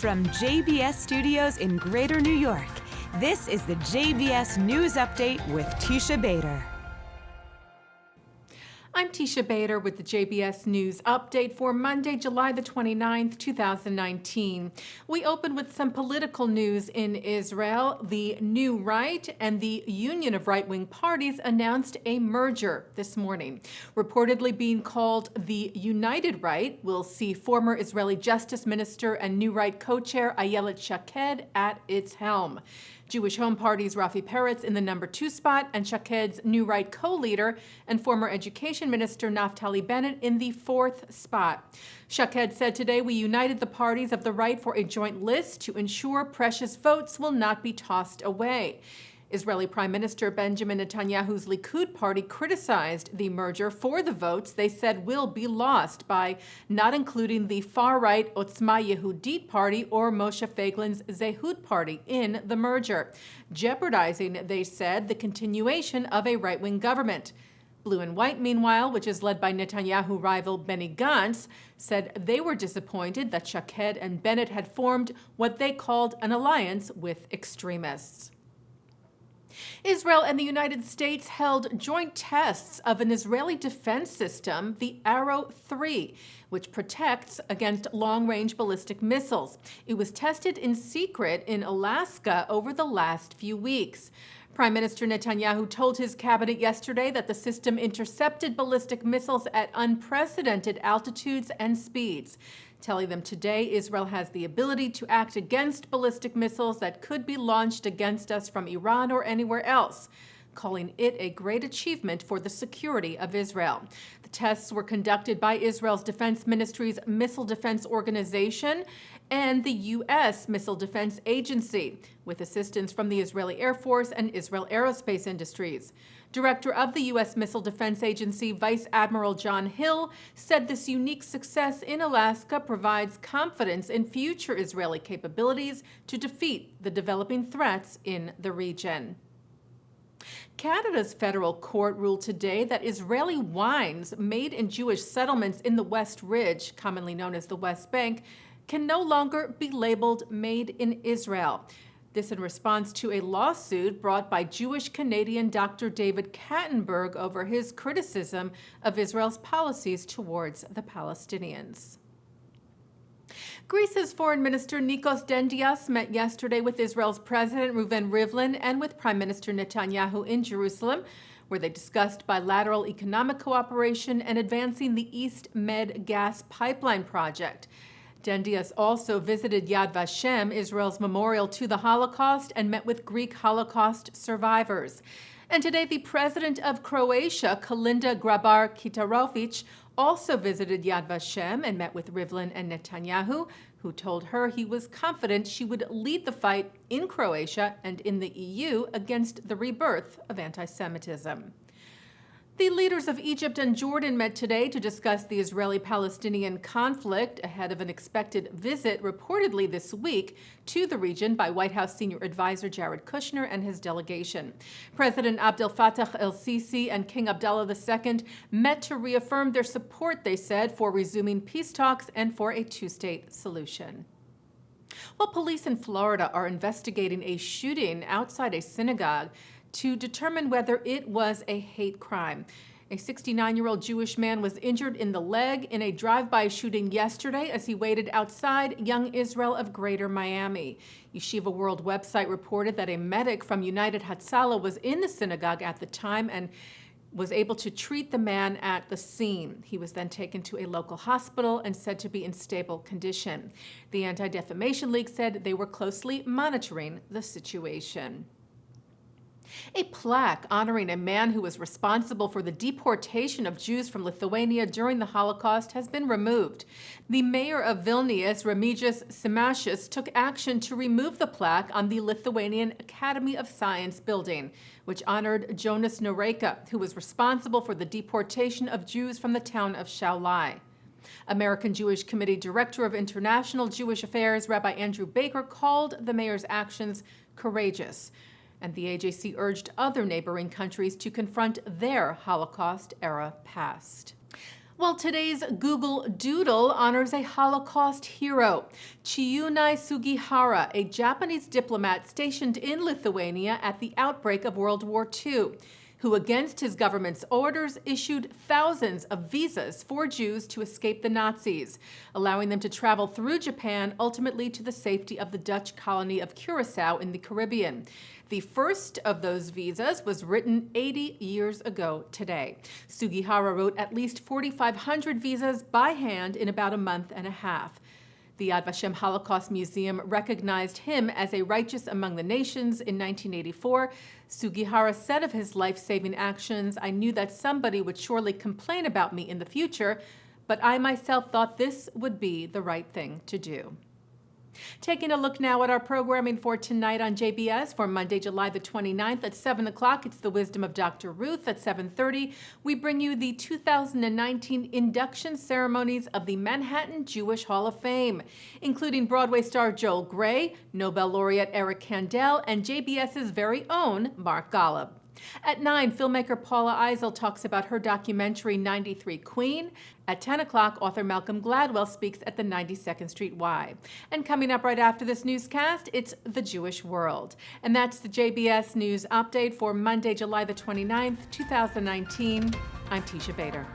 From JBS Studios in Greater New York, this is the JBS News Update with Teisha Bader. I'm Teisha Bader with the JBS News Update for Monday, July the 29th, 2019. We open with some political news in Israel. The New Right and the Union of Right-Wing Parties announced a merger this morning. Reportedly being called the United Right will see former Israeli Justice Minister and New Right co-chair Ayelet Shaked at its helm. Jewish Home Party's Rafi Peretz in the number 2 spot, and Shaked's New Right co-leader and former Education Minister Naftali Bennett in the 4th spot. Shaked said today, "We united the parties of the right for a joint list to ensure precious votes will not be tossed away." Israeli Prime Minister Benjamin Netanyahu's Likud party criticized the merger for the votes they said will be lost by not including the far-right Otzma Yehudit party or Moshe Feiglin's Zehut party in the merger, jeopardizing, they said, the continuation of a right-wing government. Blue and White, meanwhile, which is led by Netanyahu rival Benny Gantz, said they were disappointed that Shaked and Bennett had formed what they called an alliance with extremists. Israel and the United States held joint tests of an Israeli defense system, the Arrow 3, which protects against long-range ballistic missiles. It was tested in secret in Alaska over the last few weeks. Prime Minister Netanyahu told his cabinet yesterday that the system intercepted ballistic missiles at unprecedented altitudes and speeds, telling them today Israel has the ability to act against ballistic missiles that could be launched against us from Iran or anywhere else, calling it a great achievement for the security of Israel. The tests were conducted by Israel's Defense Ministry's Missile Defense Organization and the U.S. Missile Defense Agency, with assistance from the Israeli Air Force and Israel Aerospace Industries. Director of the U.S. Missile Defense Agency, Vice Admiral John Hill, said this unique success in Alaska provides confidence in future Israeli capabilities to defeat the developing threats in the region. Canada's federal court ruled today that Israeli wines made in Jewish settlements in the West Ridge, commonly known as the West Bank, can no longer be labeled made in Israel. This in response to a lawsuit brought by Jewish Canadian Dr. David Kattenberg over his criticism of Israel's policies towards the Palestinians. Greece's Foreign Minister Nikos Dendias met yesterday with Israel's President Reuven Rivlin and with Prime Minister Netanyahu in Jerusalem, where they discussed bilateral economic cooperation and advancing the East Med gas pipeline project. Dendias also visited Yad Vashem, Israel's memorial to the Holocaust, and met with Greek Holocaust survivors. And today, the president of Croatia, Kolinda Grabar-Kitarovic, also visited Yad Vashem and met with Rivlin and Netanyahu, who told her he was confident she would lead the fight in Croatia and in the EU against the rebirth of anti-Semitism. The leaders of Egypt and Jordan met today to discuss the Israeli-Palestinian conflict ahead of an expected visit reportedly this week to the region by White House senior advisor Jared Kushner and his delegation. President Abdel Fattah el-Sisi and King Abdullah II met to reaffirm their support, they said, for resuming peace talks and for a two-state solution. Well, police in Florida are investigating a shooting outside a synagogue to determine whether it was a hate crime. A 69-year-old Jewish man was injured in the leg in a drive-by shooting yesterday as he waited outside Young Israel of Greater Miami. Yeshiva World website reported that a medic from United Hatzalah was in the synagogue at the time and was able to treat the man at the scene. He was then taken to a local hospital and said to be in stable condition. The Anti-Defamation League said they were closely monitoring the situation. A plaque honoring a man who was responsible for the deportation of Jews from Lithuania during the Holocaust has been removed. The mayor of Vilnius, Remigijus Šimašius, took action to remove the plaque on the Lithuanian Academy of Science building, which honored Jonas Noreika, who was responsible for the deportation of Jews from the town of Šiauliai. American Jewish Committee Director of International Jewish Affairs, Rabbi Andrew Baker, called the mayor's actions courageous. And the AJC urged other neighboring countries to confront their Holocaust-era past. Well, today's Google Doodle honors a Holocaust hero, Chiune Sugihara, a Japanese diplomat stationed in Lithuania at the outbreak of World War II, who, against his government's orders, issued thousands of visas for Jews to escape the Nazis, allowing them to travel through Japan, ultimately to the safety of the Dutch colony of Curacao in the Caribbean. The first of those visas was written 80 years ago today. Sugihara wrote at least 4,500 visas by hand in about a month and a half. The Yad Vashem Holocaust Museum recognized him as a righteous among the nations in 1984. Sugihara said of his life-saving actions, "I knew that somebody would surely complain about me in the future, but I myself thought this would be the right thing to do." Taking a look now at our programming for tonight on JBS for Monday, July the 29th at 7 o'clock, it's The Wisdom of Dr. Ruth. At 7:30, we bring you the 2019 induction ceremonies of the Manhattan Jewish Hall of Fame, including Broadway star Joel Grey, Nobel laureate Eric Kandel, and JBS's very own Mark Golub. At 9, filmmaker Paula Eisel talks about her documentary 93 Queen. At 10 o'clock, author Malcolm Gladwell speaks at the 92nd Street Y. And coming up right after this newscast, it's The Jewish World. And that's the JBS News Update for Monday, July the 29th, 2019. I'm Teisha Bader.